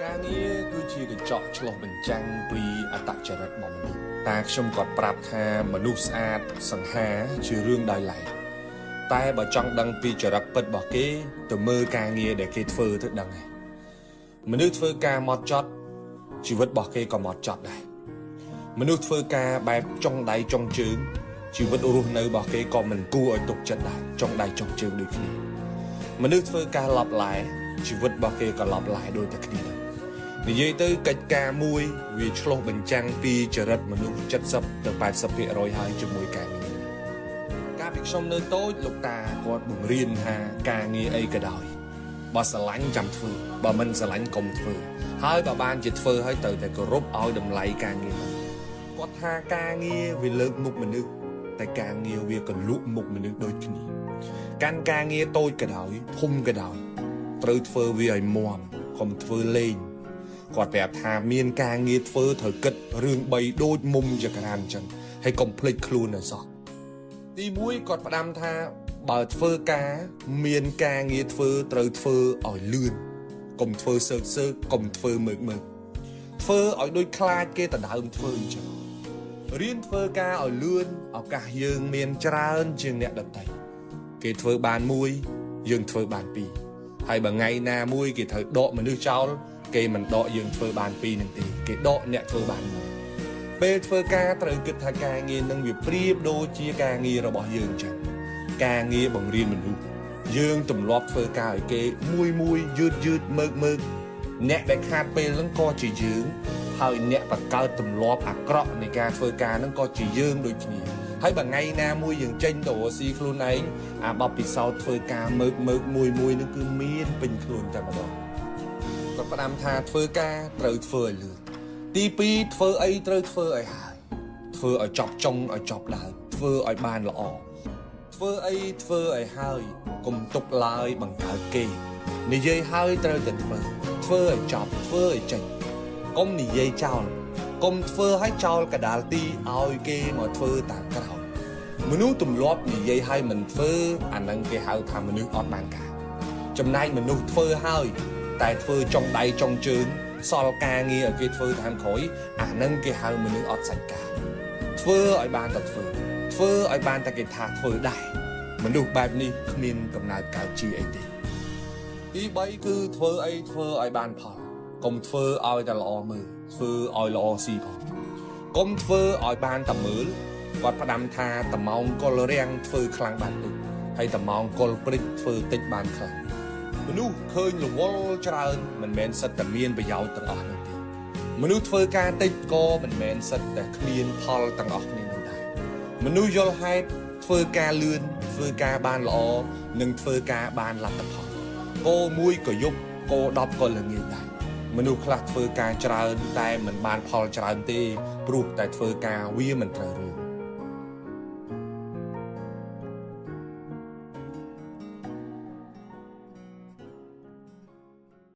ការងារគឺជាកញ្ចក់ឆ្លុះបញ្ចាំងពីអត្តចរិតរបស់មនុស្សតាខ្ញុំគាត់ប្រាប់ថាមនុស្សស្អាតសង្ហាជារឿងដោយឡែកតែបើចង់ដឹងពីចរិតពិតរបស់គេទៅមើលការងារដែលគេធ្វើទៅដឹងហើយមនុស្សធ្វើការហ្មត់ចត់ជីវិតរបស់គេក៏ហ្មត់ចត់ដែរមនុស្សធ្វើការបែបចុងដៃចុងជើងជីវិតរស់នៅរបស់គេក៏មិនគួរឲ្យទុកចិត្តដែរចុងដៃចុងជើងដូចគ្នាមនុស្សធ្វើការឡប់ឡាយជីវិតរបស់គេក៏ឡប់ឡាយដូចតែគ្នាដែរនិយាយទៅកិច្ចការមួយវាឆ្លុះបញ្ចាំងពីចរិតមនុស្ស70ទៅ80%ហើយជាមួយការងារកាលពីខ្ញុំនៅតូចលោកតាគាត់បង្រៀនថាការងារអីក៏ដោយបើស្រឡាញ់ចាំធ្វើបើមិនស្រឡាញ់កុំធ្វើហើយបើបានជាធ្វើហើយត្រូវតែគោរពឲ្យតម្លៃការងារហ្នឹងគាត់ថាការងារវាលើកមុខមនុស្សតែការងារវាក៏លក់មុខមនុស្សដូចគ្នាកាន់ការងារតូចក៏ដោយធំក៏ដោយត្រូវធ្វើវាឲ្យមាំកុំធ្វើលេងគាត់ប្រាប់ថាមានការងារធ្វើត្រូវគិតរឿង3ដូចមុំចក្រានអញ្ចឹងហើយកុំភ្លេចខ្លួនឲ្យសោះទី1គាត់ផ្ដាំថាបើធ្វើការមានការងារធ្វើត្រូវធ្វើឲ្យលឿនកុំធ្វើសើកកុំធ្វើមើកធ្វើឲ្យដូចខ្លាចគេដដើមធ្វើអញ្ចឹងរៀនធ្វើការឲ្យលឿនឱកាសយើងមានច្រើនជាងអ្នកដទៃគេធ្វើបានមួយយើងធ្វើបានពីរហើយបើថ្ងៃណាមួយគេត្រូវដកមនុស្សចោលគេមិនដកយើងធ្វើបានពីរនឹងទេគេដកអ្នកធ្វើបានមួយពេលធ្វើការត្រូវគិតថាការងារនឹងវាប្រៀបដូចជាការងាររបស់យើងចឹងការងារបង្រៀនមនុស្សយើងទម្លាប់ធ្វើការឲ្យគេមួយយឺតមើកអ្នកដែលខាតពេលហ្នឹងក៏ជាយើងហើយអ្នកបង្កើតទម្លាប់អាក្រក់នៃការធ្វើការហ្នឹងក៏ជាយើងដូចគ្នាហើយបើថ្ងៃណាមួយយើងចេញទៅរកស៊ីខ្លួនឯងអាបបពិសោធន៍ធ្វើការមើកមួយហ្នឹងគឺមានពេញខ្លួនតែម្ដងគាត់ផ្ដាំថាធ្វើការត្រូវធ្វើឲ្យលឿនទី2ធ្វើអីត្រូវធ្វើឲ្យហើយធ្វើឲ្យចប់ចុងឲ្យចប់ដើមធ្វើឲ្យបានល្អធ្វើអីធ្វើឲ្យហើយកុំទុកឡើយបង្កើតគេនិយាយហើយត្រូវតែធ្វើឲ្យចប់ធ្វើឲ្យចេញកុំនិយាយចោលកុំធ្វើឲ្យចោលកដាលទីឲ្យគេមកធ្វើតាមក្រោយមនុស្សទម្លាប់និយាយឲ្យមិនធ្វើអានឹងគេហៅថាមនុស្សអត់បានការចំណែកមនុស្សធ្វើហើយតែធ្វើចុងដៃចុងជើងសល់ការងារឲ្យគេធ្វើតាមក្រោយអានឹងគេហៅមនុស្សអត់សាច់ការធ្វើឲ្យបានតែធ្វើឲ្យបានតែគេថាធ្វើដែរមនុស្សបែបនេះគ្មានកំណើតកើតជាអីទេទី3គឺធ្វើអីធ្វើឲ្យបានផលកុំធ្វើឲ្យតែល្អមើលធ្វើឲ្យល្អស៊ីផងកុំធ្វើឲ្យបានតែមើលគាត់ផ្ដាំថាតម៉ោងកុលរាំងធ្វើខ្លាំងបានតិចហើយតម៉ោងកុលព្រិចធ្វើតិចបានខ្លាំងមនុស្សឃើញរវល់ច្រើនមិនមែនសិតតែមានប្រយោជន៍ទាំងអស់នោះទេមនុស្សធ្វើការតិចក៏មិនមែនសិតតែគ្មានផលទាំងអស់គ្នានោះដែរមនុស្សយល់ហេតុធ្វើការលឿនធ្វើការបានល្អនិងធ្វើការបានលទ្ធផលគោមួយក៏យប់គោ10ក៏ល្ងាចដែរមនុស្សខ្លះធ្វើការច្រើនតែមិនបានផលច្រើនទេព្រោះតែធ្វើការវាមិនត្រូវរឿង